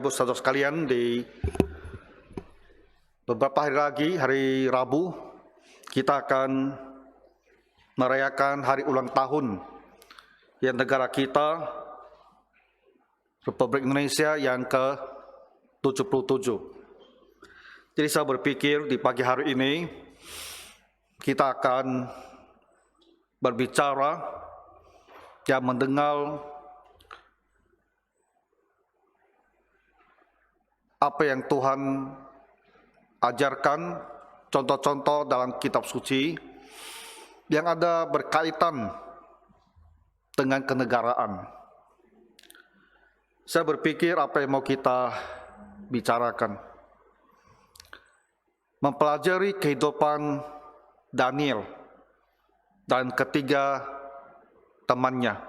Saudara sekalian, di beberapa hari lagi, hari Rabu, kita akan merayakan hari ulang tahun yang negara kita, Republik Indonesia yang ke-77. Jadi saya berpikir di pagi hari ini kita akan berbicara dan mendengar apa yang Tuhan ajarkan, contoh-contoh dalam kitab suci yang ada berkaitan dengan kenegaraan. Saya berpikir apa yang mau kita bicarakan, mempelajari kehidupan Daniel dan ketiga temannya.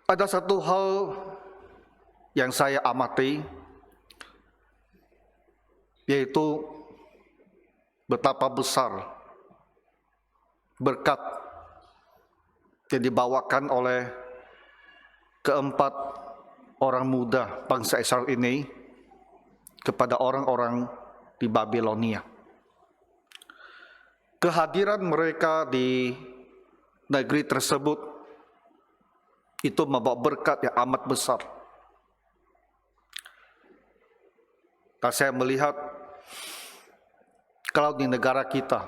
Ada satu hal yang saya amati, yaitu betapa besar berkat yang dibawakan oleh keempat orang muda bangsa Israel ini kepada orang-orang di Babilonia. Kehadiran mereka di negeri tersebut itu membawa berkat yang amat besar. Dan saya melihat kalau di negara kita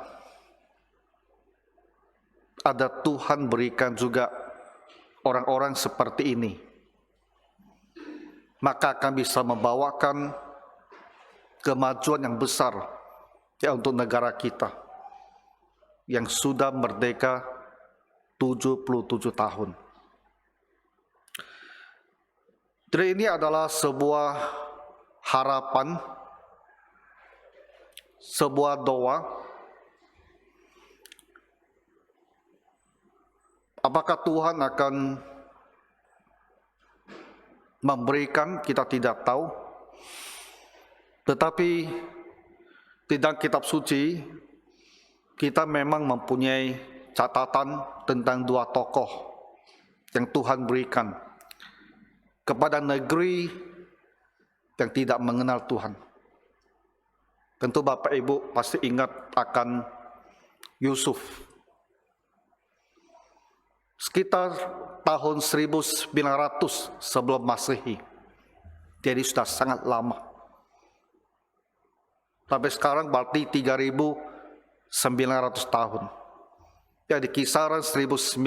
ada Tuhan berikan juga orang-orang seperti ini, maka akan bisa membawakan kemajuan yang besar ya untuk negara kita yang sudah merdeka 77 tahun. Jadi ini adalah sebuah harapan, sebuah doa. Apakah Tuhan akan memberikan, kita tidak tahu. Tetapi di dalam kitab suci kita memang mempunyai catatan tentang dua tokoh yang Tuhan berikan kepada negeri yang tidak mengenal Tuhan. Tentu Bapak Ibu pasti ingat akan Yusuf. Sekitar tahun 1900 sebelum Masehi. Jadi sudah sangat lama. Sampai sekarang berarti 3.900 tahun. Ya, di kisaran 1900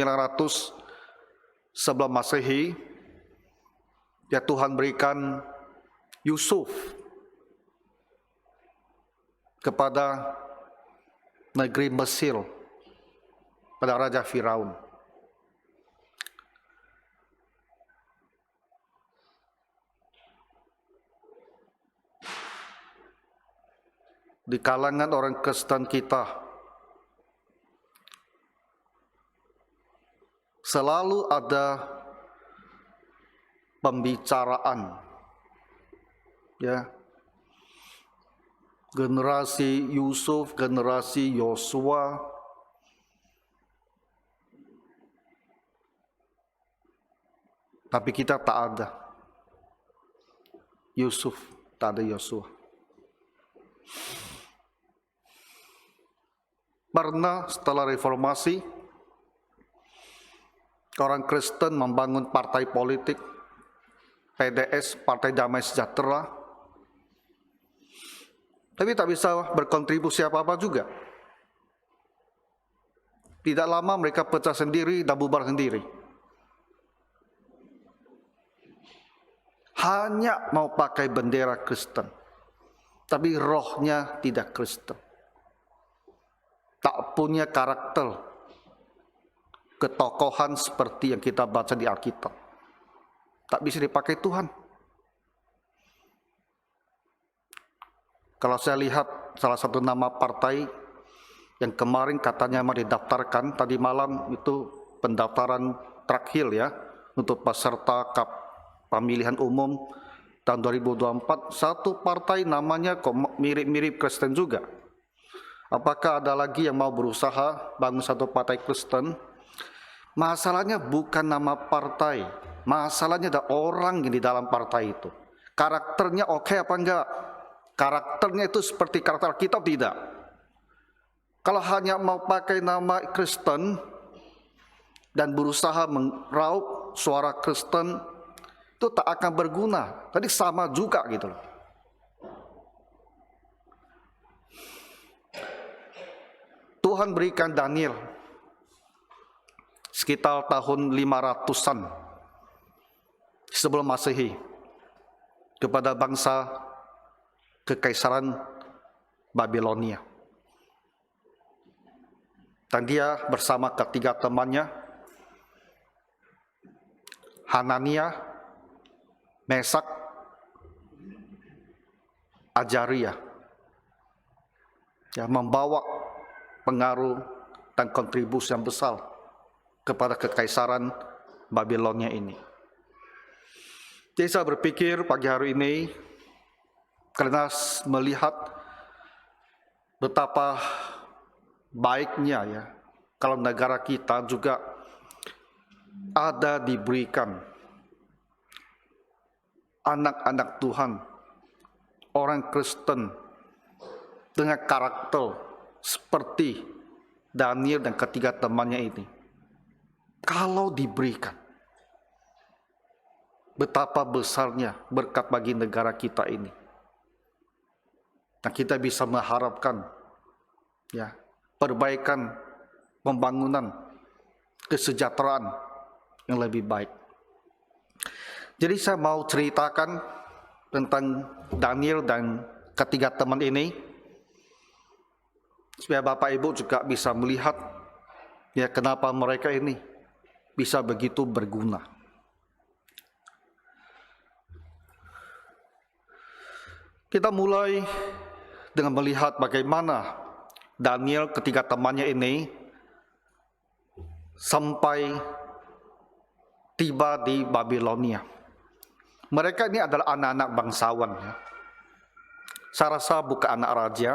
sebelum Masehi, ya Tuhan berikan Yusuf kepada negeri Mesir, pada Raja Firaun. Di kalangan orang Kristen kita selalu ada pembicaraan, ya, generasi Yusuf, generasi Yosua, tapi kita tak ada Yusuf, tak ada Yosua. Karena setelah reformasi, orang Kristen membangun partai politik, PDS, Partai Damai Sejahtera, tapi tak bisa berkontribusi apa-apa juga. Tidak lama mereka pecah sendiri dan bubar sendiri. Hanya mau pakai bendera Kristen, tapi rohnya tidak Kristen. Tak punya karakter ketokohan seperti yang kita baca di Alkitab. Tak bisa dipakai Tuhan. Kalau saya lihat salah satu nama partai yang kemarin katanya mau didaftarkan, tadi malam itu pendaftaran terakhir ya, untuk peserta pemilihan umum tahun 2024, satu partai namanya kok mirip-mirip Kristen juga. Apakah ada lagi yang mau berusaha bangun satu partai Kristen? Masalahnya bukan nama partai, masalahnya ada orang yang di dalam partai itu. Karakternya oke apa enggak? Karakternya itu seperti karakter kitab tidak? Kalau hanya mau pakai nama Kristen dan berusaha meraup suara Kristen, itu tak akan berguna. Tadi sama juga gitu loh. Tuhan berikan Daniel sekitar tahun 500-an sebelum Masehi kepada bangsa Kekaisaran Babilonia. Dan dia bersama ketiga temannya, Hanania, Mesak, Azaria, ya, membawa pengaruh dan kontribusi yang besar kepada Kekaisaran Babilonia ini. Jadi saya berpikir pagi hari ini, karena melihat betapa baiknya ya, kalau negara kita juga ada diberikan anak-anak Tuhan, orang Kristen dengan karakter seperti Daniel dan ketiga temannya ini. Kalau diberikan, betapa besarnya berkat bagi negara kita ini. Dan kita bisa mengharapkan ya, perbaikan, pembangunan, kesejahteraan yang lebih baik. Jadi saya mau ceritakan tentang Daniel dan ketiga teman ini, supaya Bapak Ibu juga bisa melihat ya kenapa mereka ini bisa begitu berguna. Kita mulai dengan melihat bagaimana Daniel ketiga temannya ini sampai tiba di Babilonia. Mereka ini adalah anak-anak bangsawan ya. Saya rasa bukan anak raja.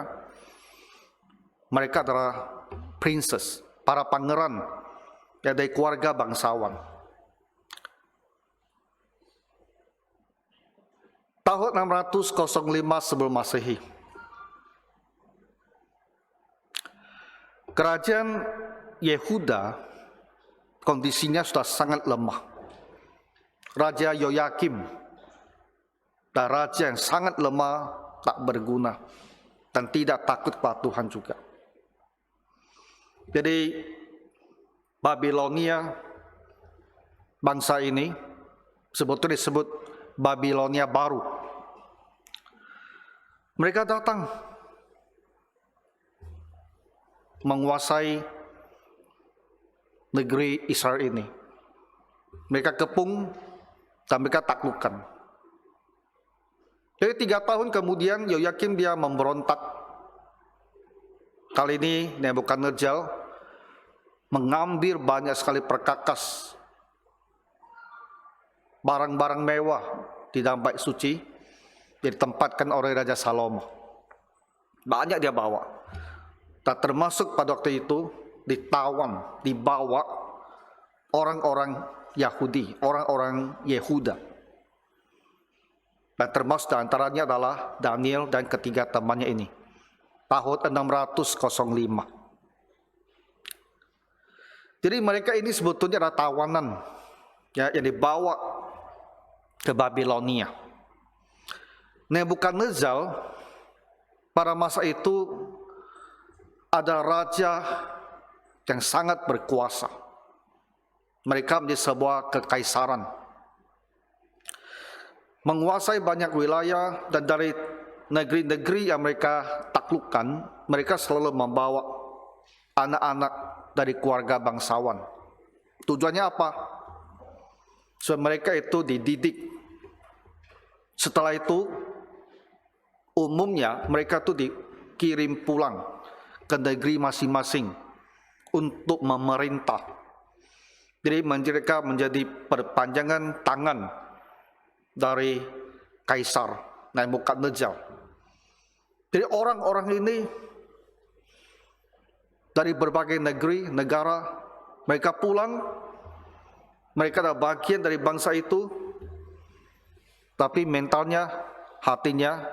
Mereka adalah princess, para pangeran ya, dari keluarga bangsawan. Tahun 605 sebelum Masehi, kerajaan Yehuda kondisinya sudah sangat lemah. Raja Yoyakim dan raja yang sangat lemah, tak berguna, dan tidak takut pada Tuhan juga. Jadi Babilonia, bangsa ini sebetulnya disebut Babilonia baru. Mereka datang menguasai negeri Israel ini. Mereka kepung dan mereka taklukkan. Jadi 3 tahun kemudian Yoyakim dia memberontak. Kali ini Nebukadnezar mengambil banyak sekali perkakas, barang-barang mewah di dalam bait suci, ditempatkan oleh Raja Salomo. Banyak dia bawa. Tak termasuk pada waktu itu ditawan, dibawa orang-orang Yahudi, orang-orang Yehuda. Dan termasuk diantaranya adalah Daniel dan ketiga temannya ini. Tahun 605. Jadi mereka ini sebetulnya adalah tawanan ya, yang dibawa ke Babilonia. Nebukadnezar pada masa itu ada raja yang sangat berkuasa. Mereka menjadi sebuah kekaisaran, menguasai banyak wilayah, dan dari negeri-negeri yang mereka taklukkan, mereka selalu membawa anak-anak dari keluarga bangsawan. Tujuannya apa? So, mereka itu dididik. Setelah itu, umumnya mereka itu dikirim pulang ke negeri masing-masing untuk memerintah. Jadi mereka menjadi perpanjangan tangan dari Kaisar Nebukadnezar. Jadi orang-orang ini dari berbagai negeri, negara, mereka pulang, mereka adalah bagian dari bangsa itu, tapi mentalnya, hatinya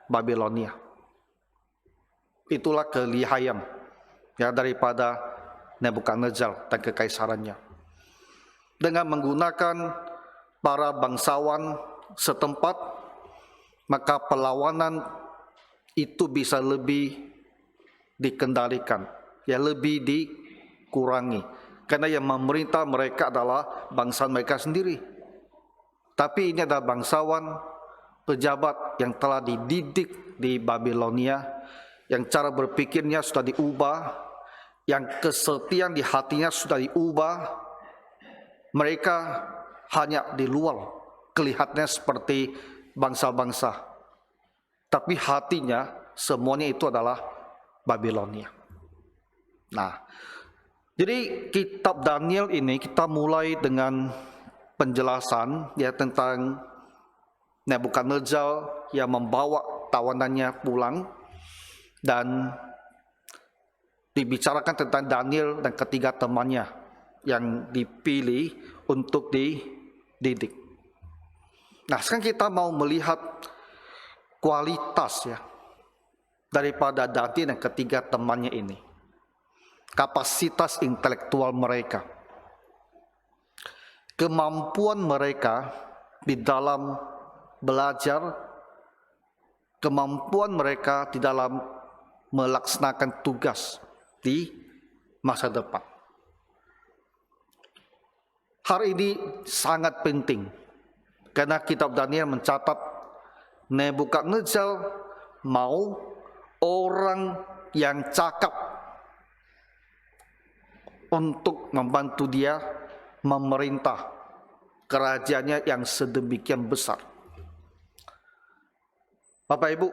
Babilonia. Itulah kelihayan ya daripada Nebukadnezar dan kekaisarannya. Dengan menggunakan para bangsawan setempat, maka perlawanan itu bisa lebih dikendalikan, ya lebih dikurangi. Karena yang memerintah mereka adalah bangsa mereka sendiri. Tapi ini adalah bangsawan, pejabat yang telah dididik di Babilonia, yang cara berpikirnya sudah diubah, yang kesetiaan di hatinya sudah diubah. Mereka hanya di luar kelihatannya seperti bangsa-bangsa, tapi hatinya semuanya itu adalah Babilonia. Nah, jadi kitab Daniel ini kita mulai dengan penjelasan ya tentang Nebukadnezar yang membawa tawanannya pulang, dan dibicarakan tentang Daniel dan ketiga temannya yang dipilih untuk dididik. Nah, sekarang kita mau melihat kualitas ya daripada Daniel dan ketiga temannya ini. Kapasitas intelektual mereka, kemampuan mereka di dalam belajar, kemampuan mereka di dalam melaksanakan tugas di masa depan. Hari ini sangat penting karena kitab Daniel mencatat Nebukadnezar mau orang yang cakap untuk membantu dia memerintah kerajaannya yang sedemikian besar. Bapak Ibu,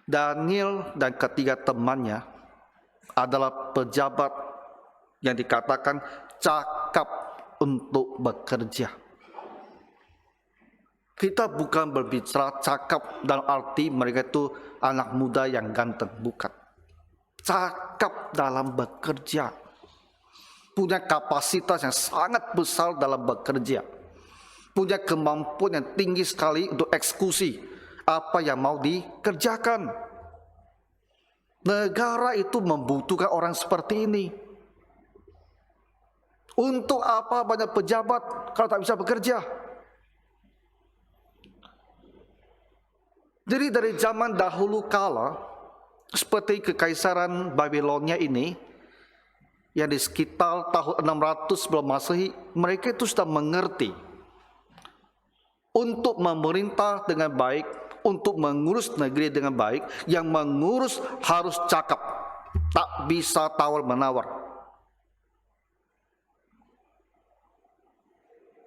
Daniel dan ketiga temannya adalah pejabat yang dikatakan cakap untuk bekerja. Kita bukan berbicara cakap dalam arti mereka itu anak muda yang ganteng, bukan. Cakap dalam bekerja, punya kapasitas yang sangat besar dalam bekerja, punya kemampuan yang tinggi sekali untuk eksekusi apa yang mau dikerjakan. Negara itu membutuhkan orang seperti ini. Untuk apa banyak pejabat kalau tak bisa bekerja? Jadi dari zaman dahulu kala, seperti kekaisaran Babilonia ini, yang di sekitar tahun 600 sebelum Masehi, mereka itu sudah mengerti untuk memerintah dengan baik, untuk mengurus negeri dengan baik, yang mengurus harus cakap, tak bisa tawar-menawar.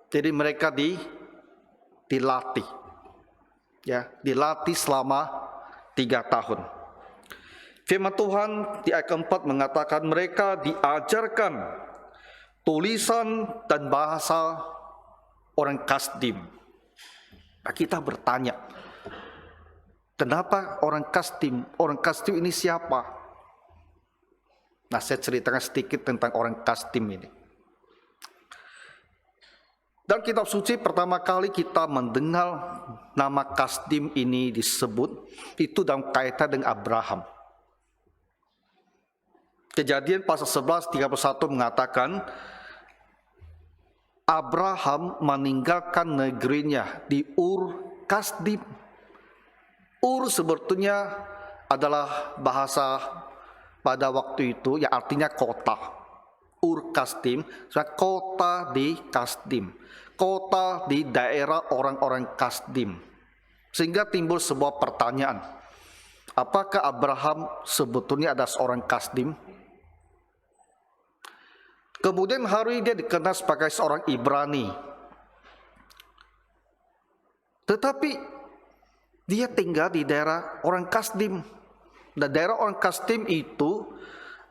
Jadi mereka dilatih, ya, dilatih selama 3 tahun. Firman Tuhan di ayat keempat mengatakan mereka diajarkan tulisan dan bahasa orang Kasdim. Nah, kita bertanya, kenapa orang Kasdim? Orang Kasdim ini siapa? Nah, saya ceritakan sedikit tentang orang Kasdim ini. Dan kitab suci pertama kali kita mendengar nama Kasdim ini disebut, itu dalam kaitan dengan Abraham. Kejadian pasal 11, 31 mengatakan, Abraham meninggalkan negerinya di Ur Kasdim. Ur sebetulnya adalah bahasa pada waktu itu yang artinya kota. Ur Kasdim, kota di Kasdim, kota di daerah orang-orang Kasdim. Sehingga timbul sebuah pertanyaan, apakah Abraham sebetulnya ada seorang Kasdim? Kemudian hari dia dikenal sebagai seorang Ibrani. Tetapi dia tinggal di daerah orang Kasdim. Dan daerah orang Kasdim itu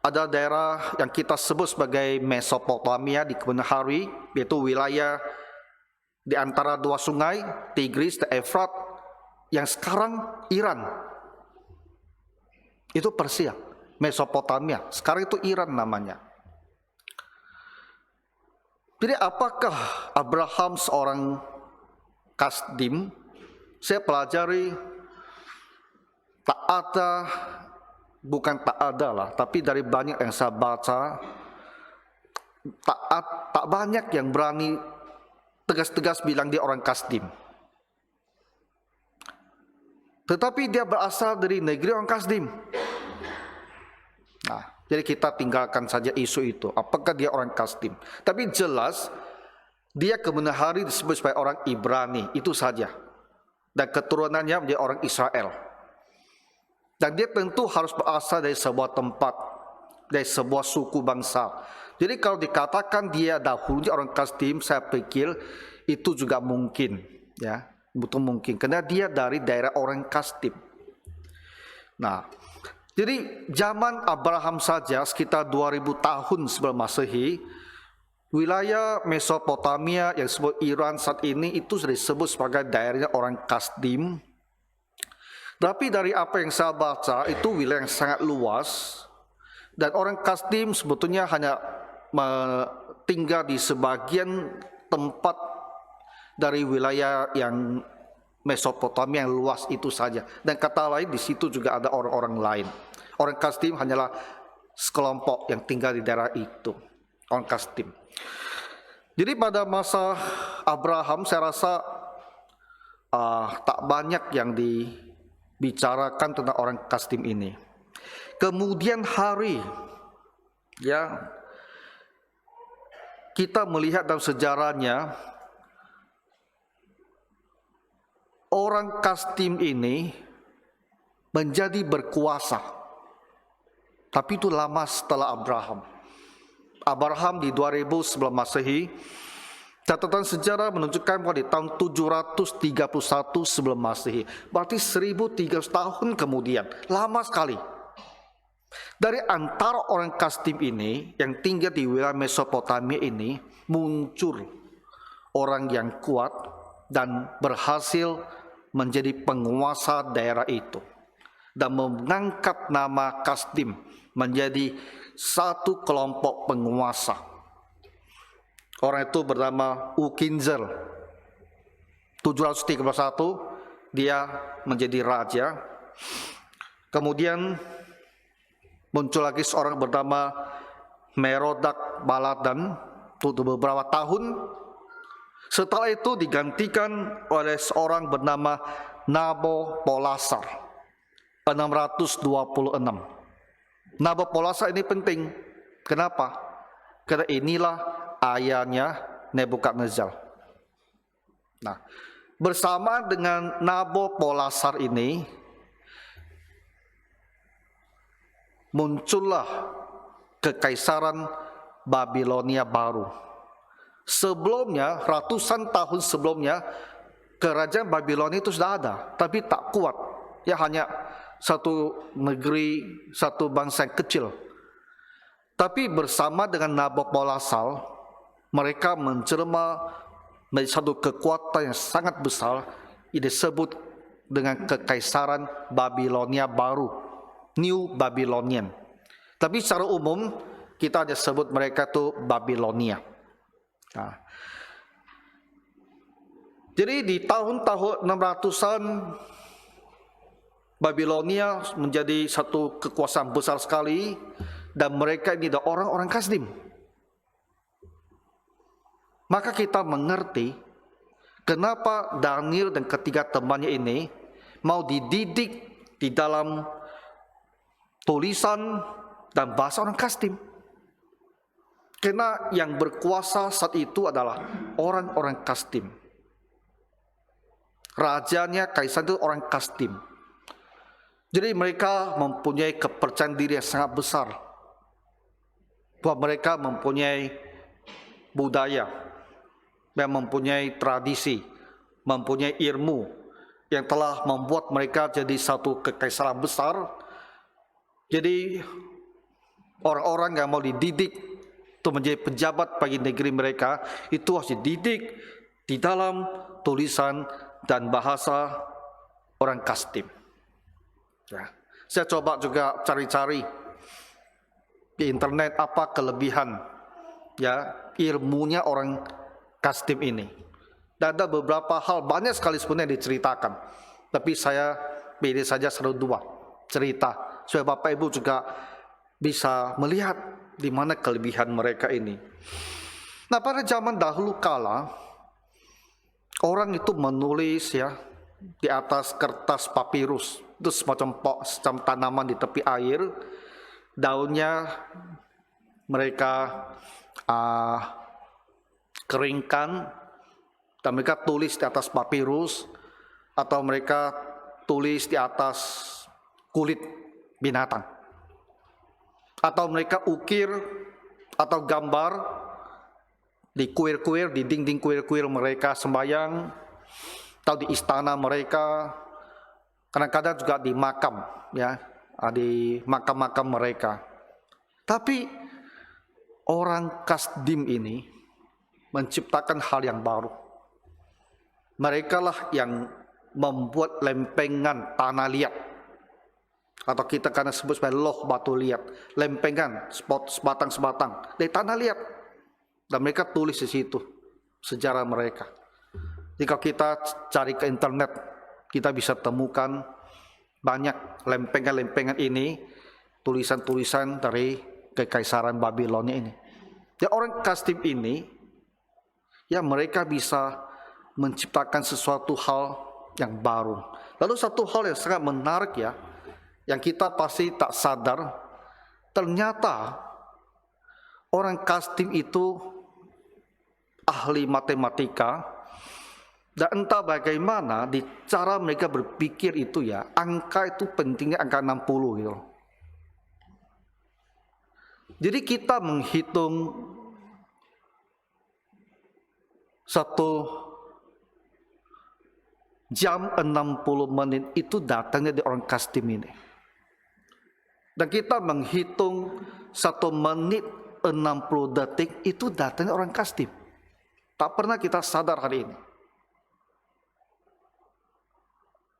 adalah daerah yang kita sebut sebagai Mesopotamia di kemudian hari, yaitu wilayah di antara dua sungai, Tigris dan Efrat, yang sekarang Iran. Itu Persia, Mesopotamia. Sekarang itu Iran namanya. Jadi apakah Abraham seorang Kasdim? Saya pelajari bukan tak ada lah, tapi dari banyak yang saya baca, tak banyak yang berani tegas-tegas bilang dia orang Kasdim. Tetapi dia berasal dari negeri orang Kasdim. Nah, jadi kita tinggalkan saja isu itu. Apakah dia orang Kasdim? Tapi jelas dia kemudian hari disebut sebagai orang Ibrani, itu saja. Dan keturunannya dia orang Israel. Dan dia tentu harus berasal dari sebuah tempat, dari sebuah suku bangsa. Jadi kalau dikatakan dia dahulunya orang Kasdim, saya pikir itu juga mungkin, ya, betul mungkin, karena dia dari daerah orang Kasdim. Nah, jadi zaman Abraham saja sekitar 2000 tahun sebelum Masehi, wilayah Mesopotamia yang disebut Iran saat ini itu sudah disebut sebagai daerahnya orang Kasdim. Tapi dari apa yang saya baca, itu wilayah yang sangat luas, dan orang Kasdim sebetulnya hanya tinggal di sebagian tempat dari wilayah yang Mesopotamia yang luas itu saja. Dan kata lain, di situ juga ada orang-orang lain. Orang Kasdim hanyalah sekelompok yang tinggal di daerah itu, orang Kasdim. Jadi pada masa Abraham saya rasa tak banyak yang dibicarakan tentang orang Kasdim ini. Kemudian hari, ya, kita melihat dalam sejarahnya orang Kasdim ini menjadi berkuasa. Tapi itu lama setelah Abraham. Abraham di 2000 sebelum Masehi. Catatan sejarah menunjukkan bahwa di tahun 731 sebelum Masehi, berarti 1300 tahun kemudian, lama sekali. Dari antara orang Kasdim ini yang tinggal di wilayah Mesopotamia ini, muncul orang yang kuat dan berhasil menjadi penguasa daerah itu dan mengangkat nama Kasdim menjadi satu kelompok penguasa. Orang itu bernama Ukinzer. 731 dia menjadi raja. Kemudian muncul lagi seorang bernama Merodak Baladan untuk beberapa tahun. Setelah itu digantikan oleh seorang bernama Nabopolassar 626. Nabopolassar ini penting. Kenapa? Karena inilah ayahnya Nebukadnezar. Nah, bersama dengan Nabopolassar ini muncullah kekaisaran Babilonia baru. Sebelumnya, ratusan tahun sebelumnya, kerajaan Babilonia itu sudah ada, tapi tak kuat. Ya hanya satu negeri, satu bangsa yang kecil. Tapi bersama dengan Nabopolassar, mereka menjelma menjadi satu kekuatan yang sangat besar, yang disebut dengan kekaisaran Babilonia baru, New Babylonian. Tapi secara umum kita hanya sebut mereka itu Babilonia. Nah, jadi di tahun-tahun 600-an Babilonia menjadi satu kekuasaan besar sekali, dan mereka ini adalah orang-orang Kasdim. Maka kita mengerti kenapa Daniel dan ketiga temannya ini mau dididik di dalam tulisan dan bahasa orang Kasdim. Karena yang berkuasa saat itu adalah orang-orang Kasdim. Rajanya, kaisar itu orang Kasdim. Jadi mereka mempunyai kepercayaan diri yang sangat besar, bahwa mereka mempunyai budaya, yang mempunyai tradisi, mempunyai ilmu yang telah membuat mereka jadi satu kekaisaran besar. Jadi orang-orang yang mau dididik untuk menjadi pejabat bagi negeri mereka, itu harus dididik di dalam tulisan dan bahasa orang Kasdim. Ya. Saya coba juga cari-cari di internet apa kelebihan ya ilmunya orang Kasdim ini. Dan ada beberapa hal, banyak sekali sebenarnya diceritakan, tapi saya pilih saja 1-2 cerita supaya Bapak Ibu juga bisa melihat di mana kelebihan mereka ini. Nah, pada zaman dahulu kala orang itu menulis ya di atas kertas papirus, itu semacam tanaman di tepi air, daunnya mereka keringkan dan mereka tulis di atas papirus, atau mereka tulis di atas kulit binatang, atau mereka ukir atau gambar di kuil-kuil, di dinding kuil-kuil mereka sembahyang, atau di istana mereka, kadang-kadang juga di makam, ya, di makam-makam mereka. Tapi orang Kasdim ini menciptakan hal yang baru. Mereka lah yang membuat lempengan tanah liat, atau kita karena sebut sebagai loh batu liat, lempengan sebatang-sebatang dari tanah liat, dan mereka tulis di situ sejarah mereka. Jika kita cari ke internet, kita bisa temukan banyak lempengan-lempengan ini, tulisan-tulisan dari kekaisaran Babilonia ini. Ya, orang Kasdim ini, ya mereka bisa menciptakan sesuatu hal yang baru. Lalu satu hal yang sangat menarik ya, yang kita pasti tak sadar, ternyata orang Kasdim itu ahli matematika, dan entah bagaimana di cara mereka berpikir itu ya, angka itu pentingnya angka 60 gitu. Jadi kita menghitung satu jam 60 menit itu datangnya dari orang Kasdim ini. Dan kita menghitung 1 menit 60 detik itu datangnya orang Kasdim. Tak pernah kita sadar hari ini.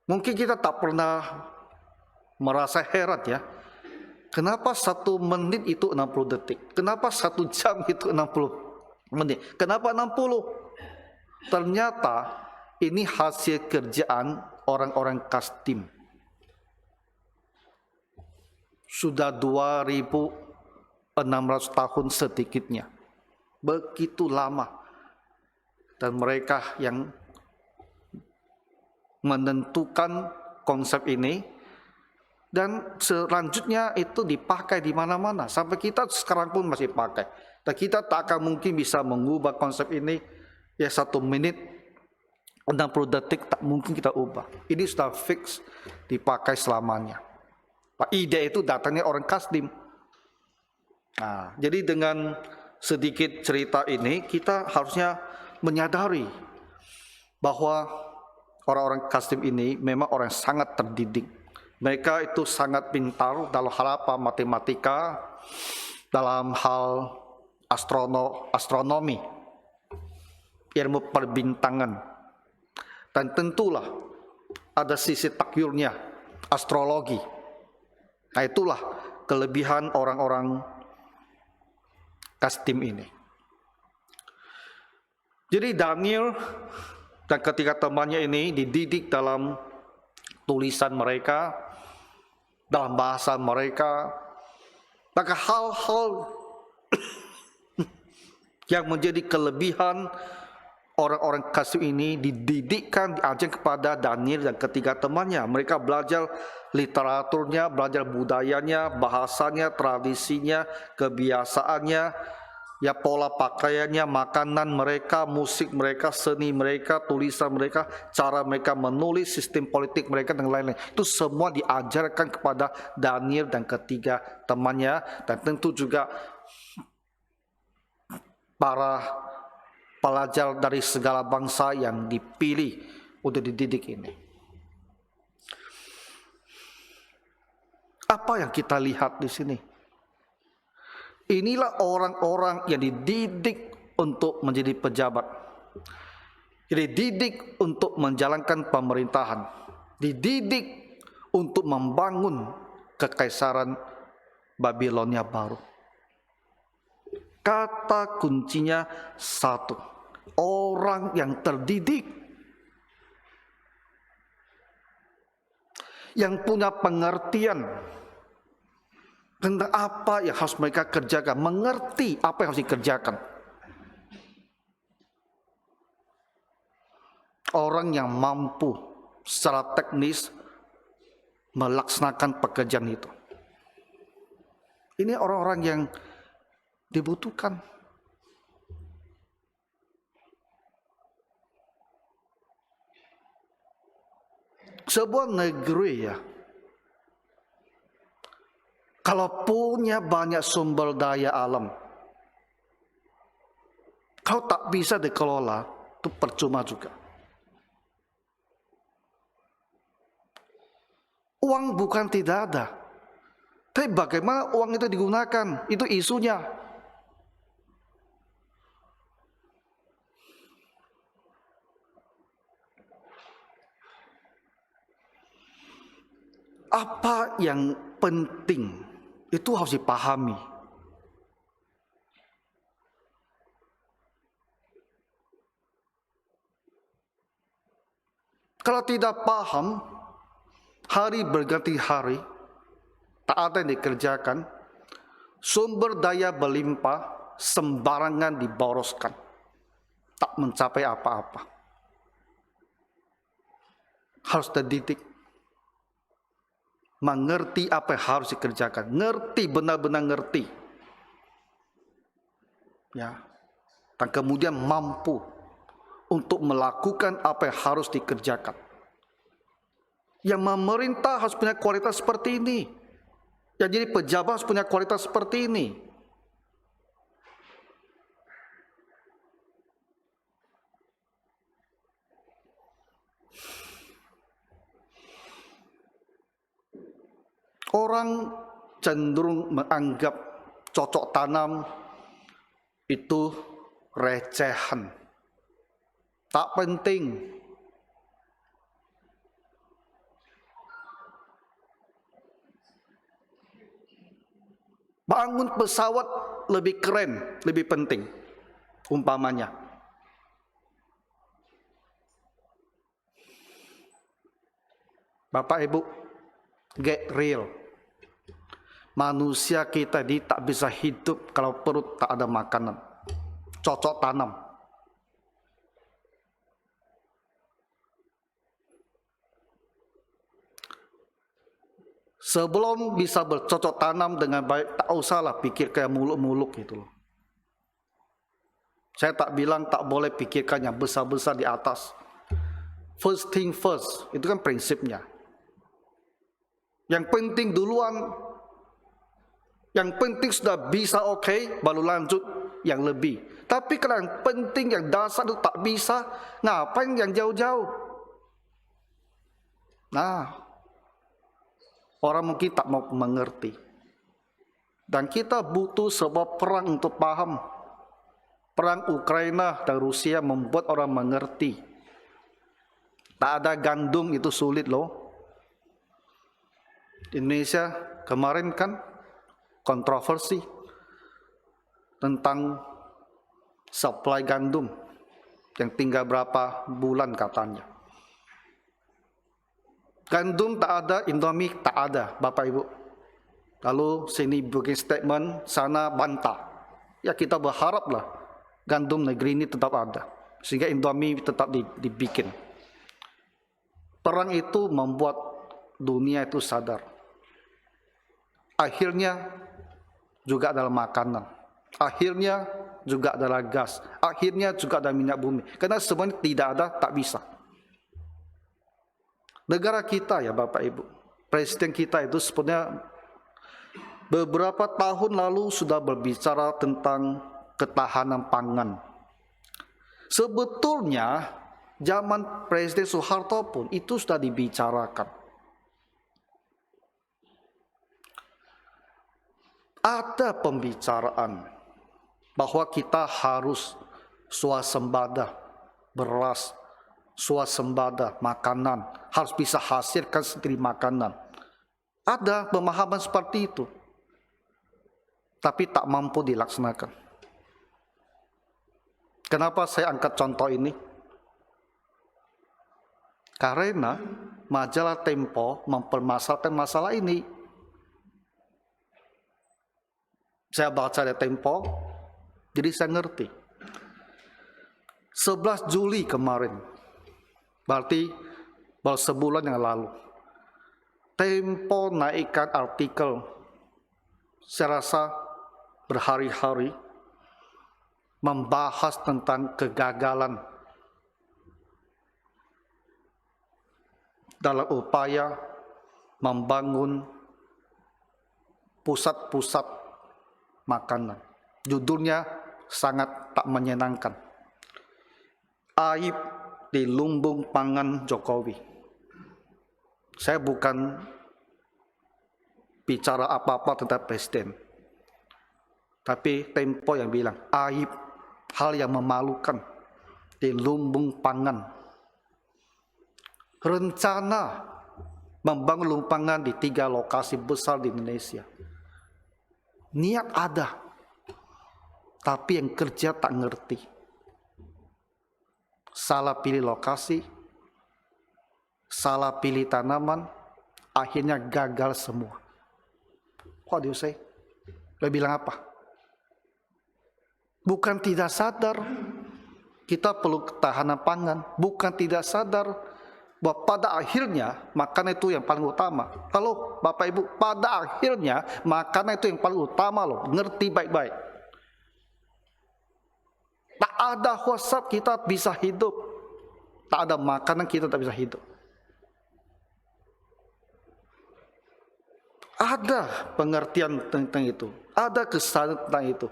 Mungkin kita tak pernah merasa heran ya, kenapa 1 menit itu 60 detik? Kenapa 1 jam itu 60 menit? Kenapa 60? Ternyata ini hasil kerjaan orang-orang Kasdim. Sudah 2.600 tahun sedikitnya. Begitu lama. Dan mereka yang menentukan konsep ini, dan selanjutnya itu dipakai di mana-mana. Sampai kita sekarang pun masih pakai. Dan kita tak akan mungkin bisa mengubah konsep ini ya 1 menit 60 detik, tak mungkin kita ubah. Ini sudah fix dipakai selamanya. Pak, ide itu datangnya orang Kasdim. Nah, jadi dengan sedikit cerita ini kita harusnya menyadari bahwa orang-orang Kasdim ini memang orang yang sangat terdidik. Mereka itu sangat pintar dalam hal apa? Matematika, dalam hal astronomi, ilmu perbintangan. Dan tentulah ada sisi takyurnya, astrologi. Nah, itulah kelebihan orang-orang Kasdim ini. Jadi Daniel dan ketiga temannya ini dididik dalam tulisan mereka, dalam bahasa mereka. Maka hal-hal yang menjadi kelebihan orang-orang Kasdim ini dididikkan, diajarkan kepada Daniel dan ketiga temannya. Mereka belajar literaturnya, belajar budayanya, bahasanya, tradisinya, kebiasaannya, ya pola pakaiannya, makanan mereka, musik mereka, seni mereka, tulisan mereka, cara mereka menulis, sistem politik mereka, dan lain-lain. Itu semua diajarkan kepada Daniel dan ketiga temannya, dan tentu juga para pelajar dari segala bangsa yang dipilih untuk dididik ini. Apa yang kita lihat di sini? Inilah orang-orang yang dididik untuk menjadi pejabat, dididik untuk menjalankan pemerintahan, dididik untuk membangun kekaisaran Babilonia baru. Kata kuncinya satu, orang yang terdidik, yang punya pengertian tentang apa yang harus mereka kerjakan, mengerti apa yang harus dikerjakan. Orang yang mampu secara teknis melaksanakan pekerjaan itu. Ini orang-orang yang dibutuhkan. Sebuah negeri ya, kalau punya banyak sumber daya alam, kalau tak bisa dikelola, itu percuma juga. Uang bukan tidak ada, tapi bagaimana uang itu digunakan, itu isunya. Apa yang penting itu harus dipahami. Kalau tidak paham, hari berganti hari, tak ada yang dikerjakan, sumber daya berlimpah, sembarangan diboroskan, tak mencapai apa-apa. Harus terdidik, mengerti apa yang harus dikerjakan, ngerti, benar-benar ngerti, ya, dan kemudian mampu untuk melakukan apa yang harus dikerjakan. Yang memerintah harus punya kualitas seperti ini, yang jadi pejabat harus punya kualitas seperti ini. Orang cenderung menganggap cocok tanam itu recehan, tak penting. Bangun pesawat lebih keren, lebih penting, umpamanya. Bapak Ibu, get real. Manusia kita ini tak bisa hidup kalau perut tak ada makanan. Cocok tanam. Sebelum bisa bercocok tanam dengan baik, tak usahlah pikir kayak muluk-muluk gitu loh. Saya tak bilang tak boleh pikirkan yang besar-besar di atas. First thing first, itu kan prinsipnya. Yang penting duluan, yang penting sudah bisa oke, baru lanjut yang lebih. Tapi kalau yang penting, yang dasar itu tak bisa, ngapain yang jauh-jauh? Nah, orang mungkin tak mau mengerti. Dan kita butuh sebuah perang untuk paham. Perang Ukraina dan Rusia membuat orang mengerti. Tak ada gandum itu sulit loh. Indonesia kemarin kan kontroversi tentang supply gandum yang tinggal berapa bulan katanya. Gandum tak ada, Indomie tak ada, Bapak Ibu. Lalu sini bikin statement, sana bantah. Ya kita berharaplah gandum negeri ini tetap ada, sehingga Indomie tetap dibikin. Perang itu membuat dunia itu sadar. Akhirnya juga adalah makanan. Akhirnya juga adalah gas. Akhirnya juga ada minyak bumi. Karena semuanya tidak ada, tak bisa. Negara kita ya Bapak Ibu, Presiden kita itu sebenarnya beberapa tahun lalu sudah berbicara tentang ketahanan pangan. Sebetulnya zaman Presiden Soeharto pun itu sudah dibicarakan. Ada pembicaraan bahwa kita harus swasembada beras, swasembada makanan, harus bisa hasilkan sendiri makanan. Ada pemahaman seperti itu, tapi tak mampu dilaksanakan. Kenapa saya angkat contoh ini? Karena majalah Tempo mempermasalahkan masalah ini. Saya baca di Tempo, jadi saya ngerti. 11 Juli kemarin, berarti baru sebulan yang lalu, Tempo naikkan artikel, saya rasa berhari-hari, membahas tentang kegagalan dalam upaya membangun pusat-pusat makanan. Judulnya sangat tak menyenangkan. Aib di lumbung pangan Jokowi. Saya bukan bicara apa-apa tentang presiden, tapi Tempo yang bilang aib, hal yang memalukan di lumbung pangan. Rencana membangun lumbung pangan di 3 lokasi besar di Indonesia. Niat ada, tapi yang kerja tak ngerti. Salah pilih lokasi, salah pilih tanaman, akhirnya gagal semua. What do you say? Dia bilang apa? Bukan tidak sadar kita perlu ketahanan pangan, bukan tidak sadar bahwa pada akhirnya makanan itu yang paling utama. Halo Bapak Ibu, pada akhirnya makanan itu yang paling utama loh, ngerti baik-baik. Tak ada WhatsApp kita bisa hidup, tak ada makanan kita tak bisa hidup. Ada pengertian tentang itu, ada kesadaran tentang itu,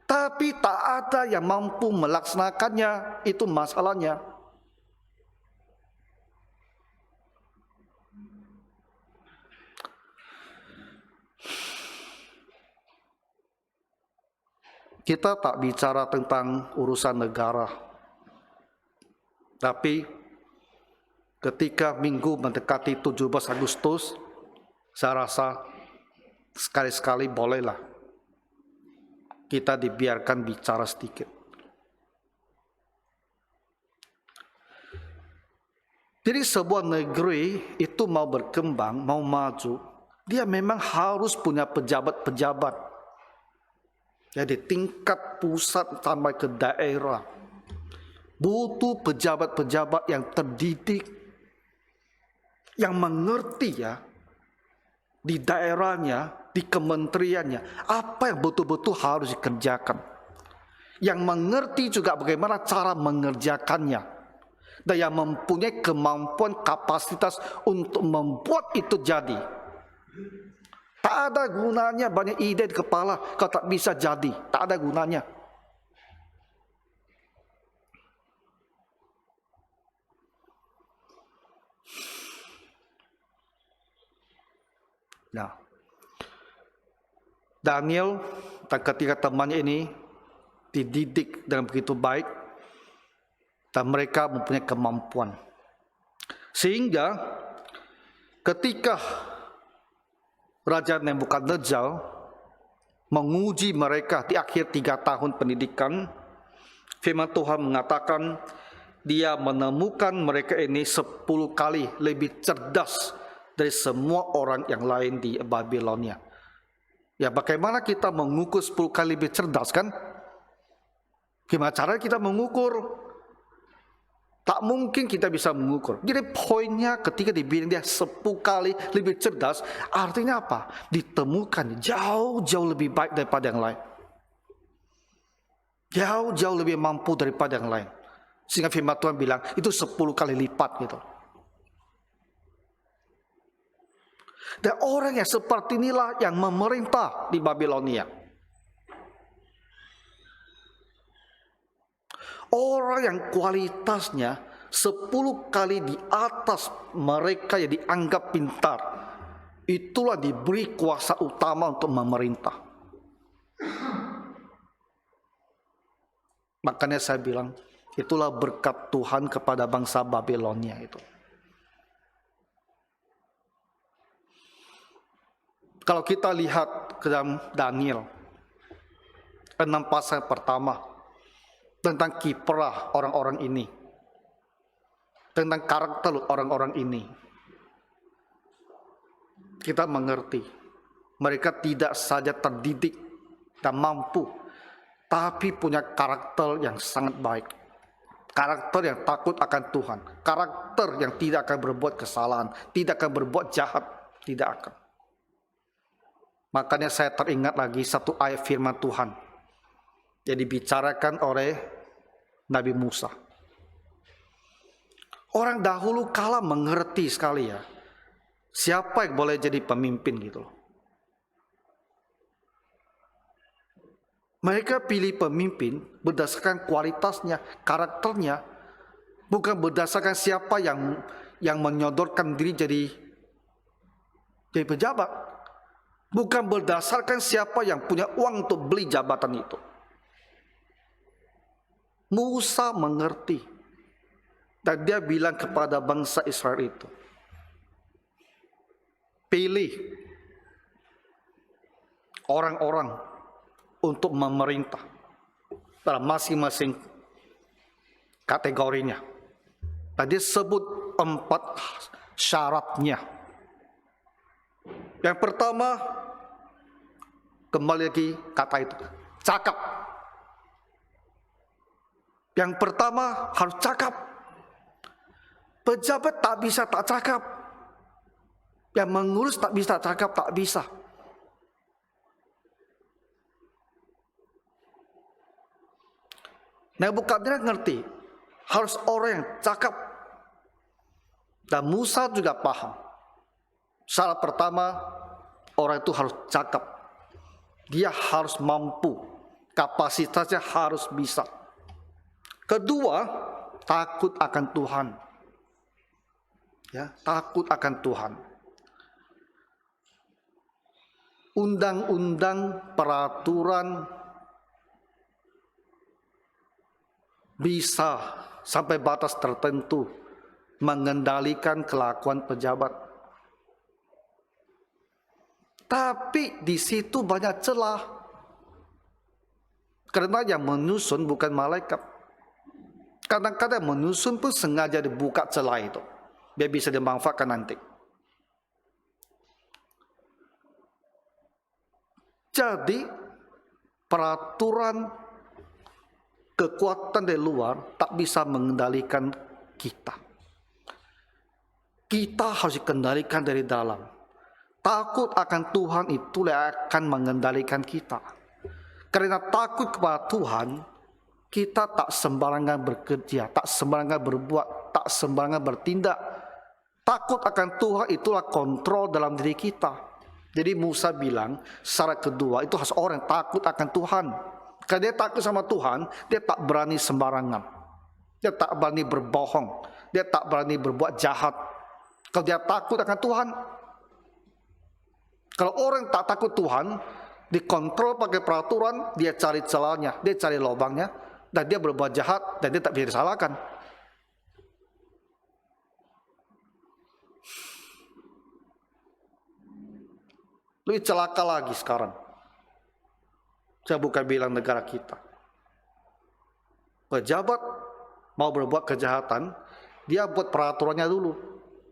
tapi tak ada yang mampu melaksanakannya, itu masalahnya. Kita tak bicara tentang urusan negara, tapi ketika minggu mendekati 17 Agustus, saya rasa sekali-sekali bolehlah kita dibiarkan bicara sedikit. Jadi sebuah negeri itu mau berkembang, mau maju, dia memang harus punya pejabat-pejabat. Jadi tingkat pusat sampai ke daerah, butuh pejabat-pejabat yang terdidik, yang mengerti ya, di daerahnya, di kementeriannya, apa yang betul-betul harus dikerjakan. Yang mengerti juga bagaimana cara mengerjakannya. Dan yang mempunyai kemampuan, kapasitas untuk membuat itu jadi. Tak ada gunanya banyak ide di kepala kalau tak bisa jadi. Tak ada gunanya. Nah, Daniel dan ketiga temannya ini dididik dengan begitu baik dan mereka mempunyai kemampuan. Sehingga ketika Raja Nebukadnezar menguji mereka di akhir 3 tahun pendidikan, firman Tuhan mengatakan dia menemukan mereka ini 10 kali lebih cerdas dari semua orang yang lain di Babilonia. Ya, bagaimana kita mengukur 10 kali lebih cerdas kan? Gimana cara kita mengukur? Tak mungkin kita bisa mengukur. Jadi poinnya ketika dibilang dia 10 kali lebih cerdas, artinya apa? Ditemukan jauh-jauh lebih baik daripada yang lain. Jauh-jauh lebih mampu daripada yang lain. Sehingga firman Tuhan bilang, itu 10 kali lipat gitu. Dan orang yang seperti inilah yang memerintah di Babilonia. Orang yang kualitasnya 10 kali di atas mereka yang dianggap pintar, itulah diberi kuasa utama untuk memerintah. Makanya saya bilang, itulah berkat Tuhan kepada bangsa Babilonia itu. Kalau kita lihat ke dalam Daniel 6 pasal pertama, tentang kiprah orang-orang ini, tentang karakter orang-orang ini. Kita mengerti mereka tidak saja terdidik dan mampu, tapi punya karakter yang sangat baik, karakter yang takut akan Tuhan, karakter yang tidak akan berbuat kesalahan, tidak akan berbuat jahat, tidak akan. Makanya saya teringat lagi satu ayat firman Tuhan yang dibicarakan oleh Nabi Musa. Orang dahulu kala mengerti sekali ya, siapa yang boleh jadi pemimpin gitu loh. Mereka pilih pemimpin berdasarkan kualitasnya, karakternya, bukan berdasarkan siapa yang menyodorkan diri jadi pejabat, bukan berdasarkan siapa yang punya uang untuk beli jabatan itu. Musa mengerti dan dia bilang kepada bangsa Israel itu, pilih orang-orang untuk memerintah dalam masing-masing kategorinya. Tadi sebut 4 syaratnya. Yang pertama, kembali lagi kata itu, cakap. Yang pertama harus cakap. Pejabat tak bisa tak cakap. Yang mengurus tak bisa cakap, tak bisa. Nebukadnezar ngerti, harus orang yang cakap. Dan Musa juga paham. Syarat pertama, orang itu harus cakap. Dia harus mampu, kapasitasnya harus bisa. Kedua, takut akan Tuhan. Ya, takut akan Tuhan. Undang-undang, peraturan bisa sampai batas tertentu mengendalikan kelakuan pejabat. Tapi di situ banyak celah. Karena yang menyusun bukan malaikat. Kadang-kadang menyusun pun sengaja dibuka celah itu, biar bisa dimanfaatkan nanti. Jadi peraturan, kekuatan dari luar tak bisa mengendalikan kita. Kita harus dikendalikan dari dalam. Takut akan Tuhan itulah akan mengendalikan kita. Karena takut kepada Tuhan, kita tak sembarangan bekerja, tak sembarangan berbuat, tak sembarangan bertindak. Takut akan Tuhan itulah kontrol dalam diri kita. Jadi Musa bilang, syarat kedua itu harus orang takut akan Tuhan. Karena dia takut sama Tuhan, dia tak berani sembarangan. Dia tak berani berbohong. Dia tak berani berbuat jahat. Kalau dia takut akan Tuhan. Kalau orang tak takut Tuhan, dikontrol pakai peraturan, dia cari celahnya, dia cari lubangnya, dan dia berbuat jahat, dan dia tak bisa disalahkan. Lebih celaka lagi sekarang. Saya bukan bilang negara kita. Pejabat mau berbuat kejahatan, dia buat peraturannya dulu.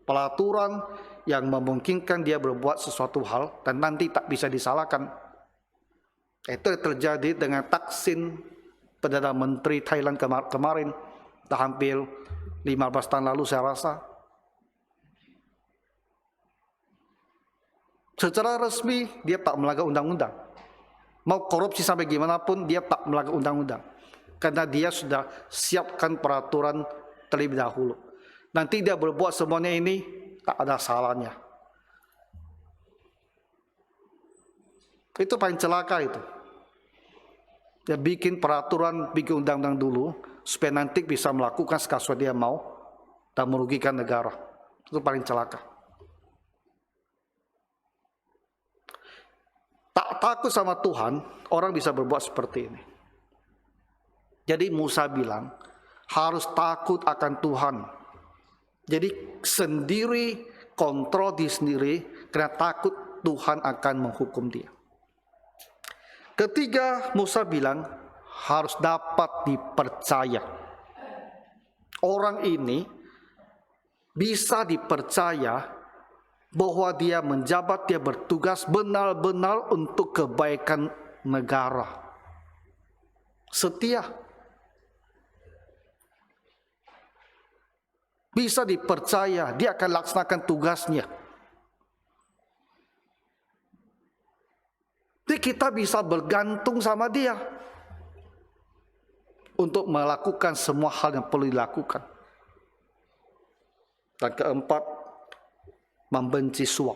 Peraturan yang memungkinkan dia berbuat sesuatu hal dan nanti tak bisa disalahkan. Itu terjadi dengan Thaksin, Perdana Menteri Thailand kemarin. Dah hampir 15 tahun lalu saya rasa. Secara resmi dia tak melanggar undang-undang. Mau korupsi sampai gimana pun dia tak melanggar undang-undang. Karena dia sudah siapkan peraturan terlebih dahulu. Nanti dia berbuat semuanya ini tak ada salahnya. Itu paling celaka itu. Dia bikin peraturan, bikin undang-undang dulu supaya nanti bisa melakukan sesuatu dia mau dan merugikan negara. Itu paling celaka. Tak takut sama Tuhan, orang bisa berbuat seperti ini. Jadi Musa bilang, harus takut akan Tuhan. Jadi sendiri, kontrol diri sendiri, karena takut Tuhan akan menghukum dia. Ketiga, Musa bilang, harus dapat dipercaya. Orang ini bisa dipercaya bahwa dia menjabat, dia bertugas benar-benar untuk kebaikan negara. Setia. Bisa dipercaya, dia akan laksanakan tugasnya. Jadi kita bisa bergantung sama dia untuk melakukan semua hal yang perlu dilakukan. Dan keempat, membenci suap.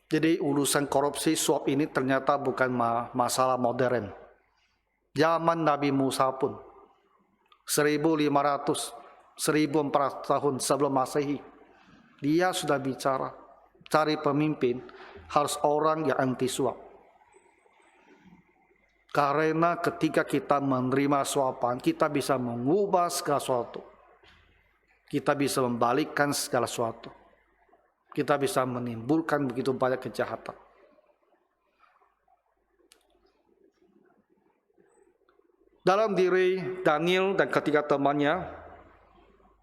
Jadi urusan korupsi suap ini ternyata bukan masalah modern. Zaman Nabi Musa pun 1500, 1400 tahun sebelum Masehi, dia sudah bicara, cari pemimpin harus orang yang anti suap. Karena ketika kita menerima suapan, kita bisa mengubah segala sesuatu. Kita bisa membalikkan segala sesuatu. Kita bisa menimbulkan begitu banyak kejahatan. Dalam diri Daniel dan ketiga temannya,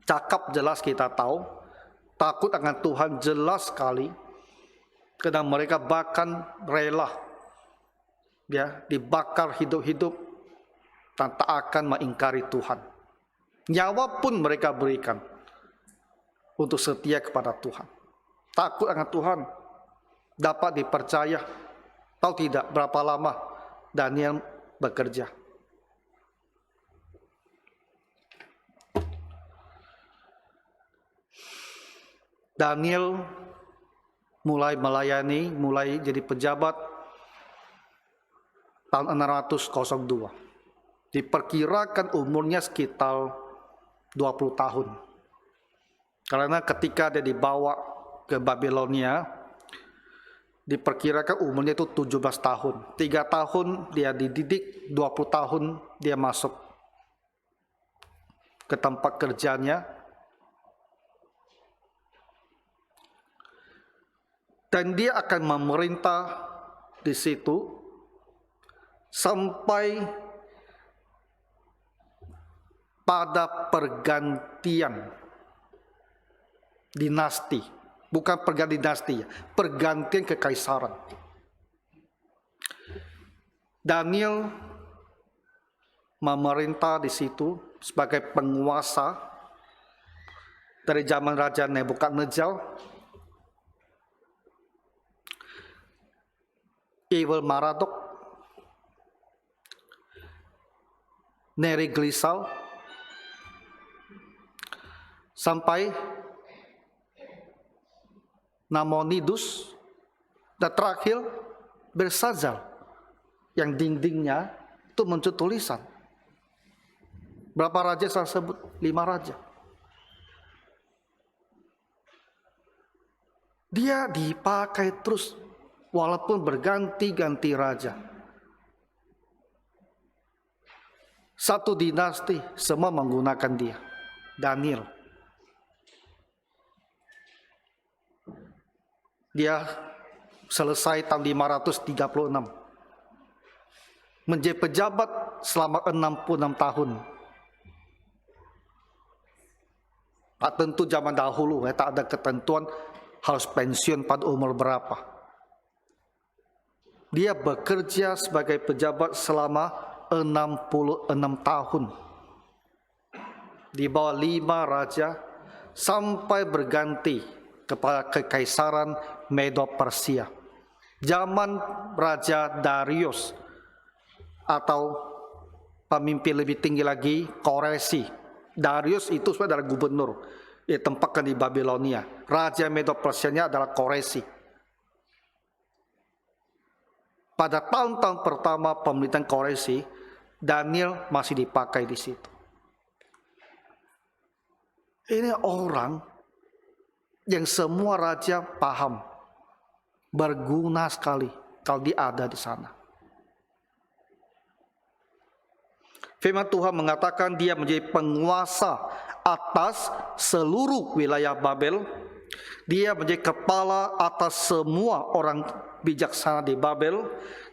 cakap jelas kita tahu, takut akan Tuhan jelas sekali, karena mereka bahkan rela dibakar hidup-hidup dan tak akan mengingkari Tuhan. Nyawa pun mereka berikan untuk setia kepada Tuhan. Takut akan Tuhan, dapat dipercaya. Tahu tidak berapa lama Daniel bekerja? Daniel mulai melayani, mulai jadi pejabat tahun 602. Diperkirakan umurnya sekitar 20 tahun. Karena ketika dia dibawa ke Babilonia, diperkirakan umurnya itu 17 tahun. 3 tahun dia dididik, 20 tahun dia masuk ke tempat kerjanya. Dan dia akan memerintah di situ sampai pada pergantian dinasti. Bukan pergantian dinasti, pergantian kekaisaran. Daniel memerintah di situ sebagai penguasa dari zaman Raja Nebukadnezar, Evil Maradok, Neriglissar, sampai Nabonidus, dan terakhir Belsazar, yang dindingnya itu muncul tulisan. Berapa raja saya sebut? 5 raja. Dia dipakai terus walaupun berganti-ganti raja. Satu dinasti semua menggunakan dia, Daniel. Dia selesai tahun 536. Menjadi pejabat selama 66 tahun. Tak tentu zaman dahulu, tak ada ketentuan harus pensiun pada umur berapa. Dia bekerja sebagai pejabat selama 66 tahun. Di bawah 5 raja sampai berganti kepada kekaisaran Medo-Persia. Zaman Raja Darius atau pemimpin lebih tinggi lagi, Koresi. Darius itu sebenarnya adalah gubernur, ditempatkan di Babilonia. Raja Medo-Persianya adalah Koresi. Pada tahun-tahun pertama pemerintahan Koresi, Daniel masih dipakai di situ. Ini orang yang semua raja paham, berguna sekali kalau dia ada di sana. Firman Tuhan mengatakan dia menjadi penguasa atas seluruh wilayah Babel Dia menjadi kepala atas semua orang bijaksana di Babel.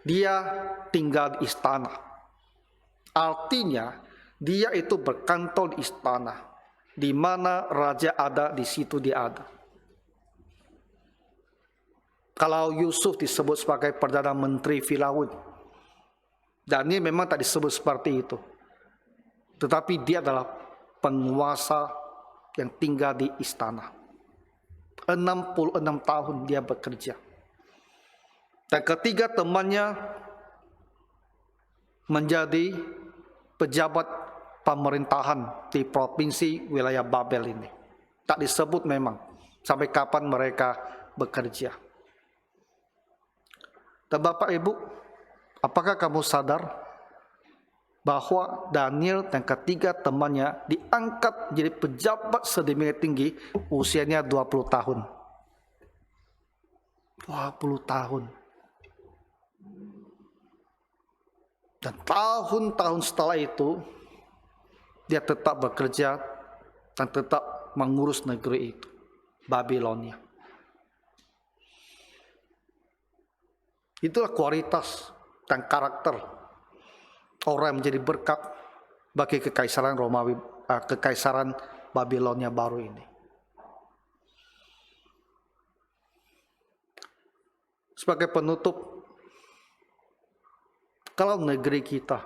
Dia tinggal di istana. Artinya, dia itu berkantor di istana. Di mana raja ada, di situ dia ada. Kalau Yusuf disebut sebagai Perdana Menteri Firaun, Daniel memang tak disebut seperti itu. Tetapi dia adalah penguasa yang tinggal di istana. 66 tahun dia bekerja. Dan ketiga temannya menjadi pejabat pemerintahan di provinsi wilayah Babel ini. Tak disebut memang sampai kapan mereka bekerja. Dan Bapak Ibu, apakah kamu sadar bahwa Daniel dan ketiga temannya diangkat menjadi pejabat sedemikian tinggi usianya 20 tahun. 20 tahun. Dan tahun-tahun setelah itu, dia tetap bekerja dan tetap mengurus negeri itu, Babilonia. Itulah kualitas dan karakter orang yang menjadi berkat bagi kekaisaran Romawi, kekaisaran Babilonia baru ini. Sebagai penutup, kalau negeri kita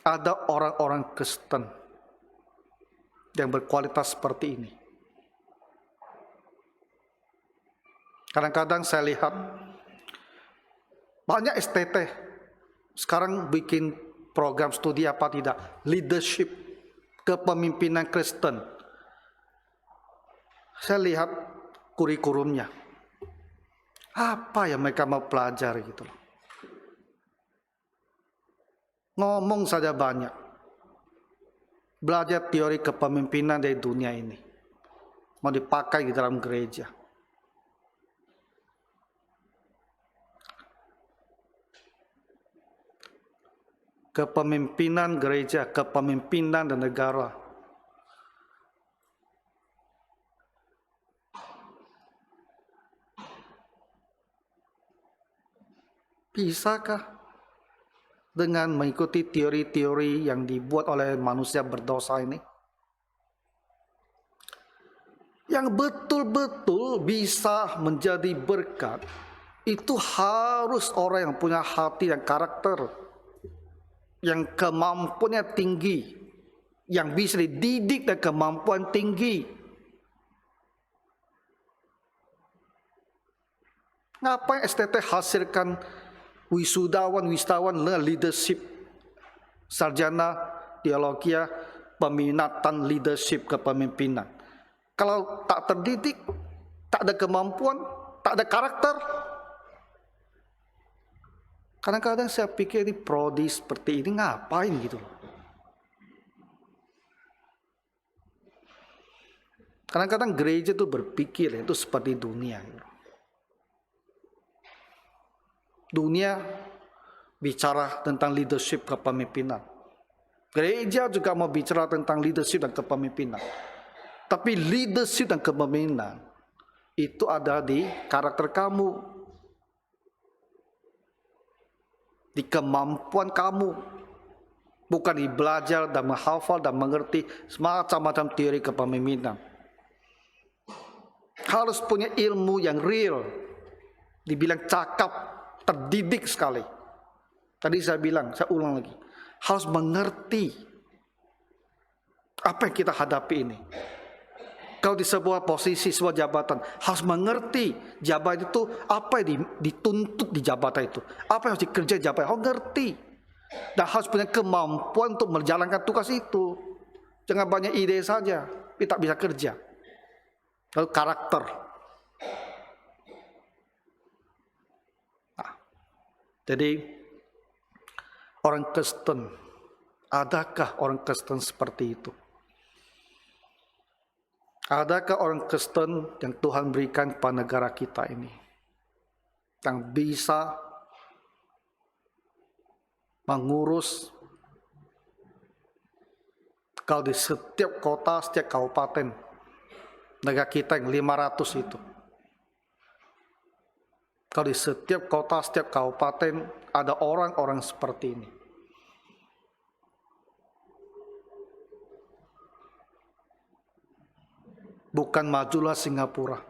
ada orang-orang Kristen yang berkualitas seperti ini, kadang-kadang saya lihat banyak STT sekarang bikin program studi apa tidak, leadership, kepemimpinan Kristen. Saya lihat kurikulumnya, apa yang mereka mau pelajari gitu loh. Ngomong saja banyak, belajar teori kepemimpinan dari dunia ini, mau dipakai di dalam gereja. Kepemimpinan gereja, kepemimpinan dan negara. Bisakah dengan mengikuti teori-teori yang dibuat oleh manusia berdosa ini? Yang betul-betul bisa menjadi berkat, itu harus orang yang punya hati dan karakter, yang kemampuannya tinggi, yang bisa dididik dan kemampuan tinggi. Ngapain STT hasilkan wisatawan leadership, sarjana teologi, peminatan leadership kepemimpinan? Kalau tak terdidik, tak ada kemampuan, tak ada karakter. Kadang-kadang saya pikir ini prodi seperti ini ngapain gitu loh. Kadang-kadang gereja itu berpikir itu seperti dunia. Dunia bicara tentang leadership kepemimpinan. Gereja juga mau bicara tentang leadership dan kepemimpinan. Tapi leadership dan kepemimpinan itu ada di karakter kamu, di kemampuan kamu, bukan di belajar dan menghafal dan mengerti semacam-macam teori kepemimpinan. Harus punya ilmu yang real, dibilang cakap, terdidik sekali. Tadi saya bilang, saya ulang lagi, harus mengerti apa yang kita hadapi ini. Kalau di sebuah posisi, sebuah jabatan, harus mengerti jabatan itu apa yang dituntut di jabatan itu, apa yang harus dikerjakan jabatan, harus ngerti. Dan harus punya kemampuan untuk menjalankan tugas itu. Jangan banyak ide saja, tapi tak bisa kerja. Lalu karakter. Nah, jadi orang Kristen, adakah orang Kristen seperti itu? Adakah orang Kristen yang Tuhan berikan kepada negara kita ini, yang bisa mengurus kalau di setiap kota, setiap kabupaten negara kita yang 500 itu. Kalau di setiap kota, setiap kabupaten ada orang-orang seperti ini. Bukan majulah Singapura.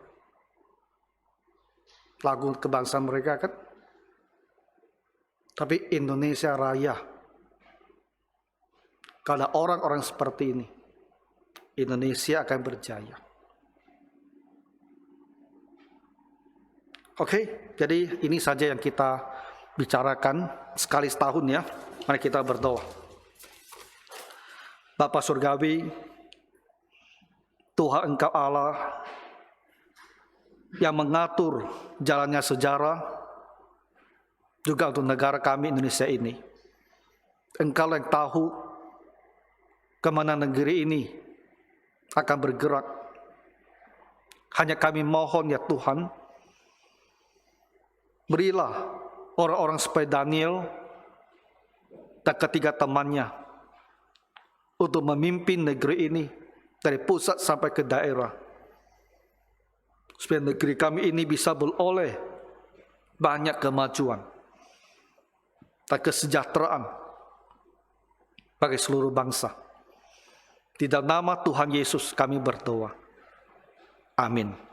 Lagu kebangsaan mereka kan. Tapi Indonesia Raya. Kalau ada orang-orang seperti ini, Indonesia akan berjaya. Oke, jadi ini saja yang kita bicarakan sekali setahun ya. Mari kita berdoa. Bapa Surgawi, Tuhan Engkau Allah yang mengatur jalannya sejarah juga untuk negara kami Indonesia ini. Engkau yang tahu kemana negeri ini akan bergerak. Hanya kami mohon ya Tuhan, berilah orang-orang seperti Daniel dan ketiga temannya untuk memimpin negeri ini dari pusat sampai ke daerah. Supaya negeri kami ini bisa beroleh banyak kemajuan dan kesejahteraan bagi seluruh bangsa. Di dalam nama Tuhan Yesus kami berdoa. Amin.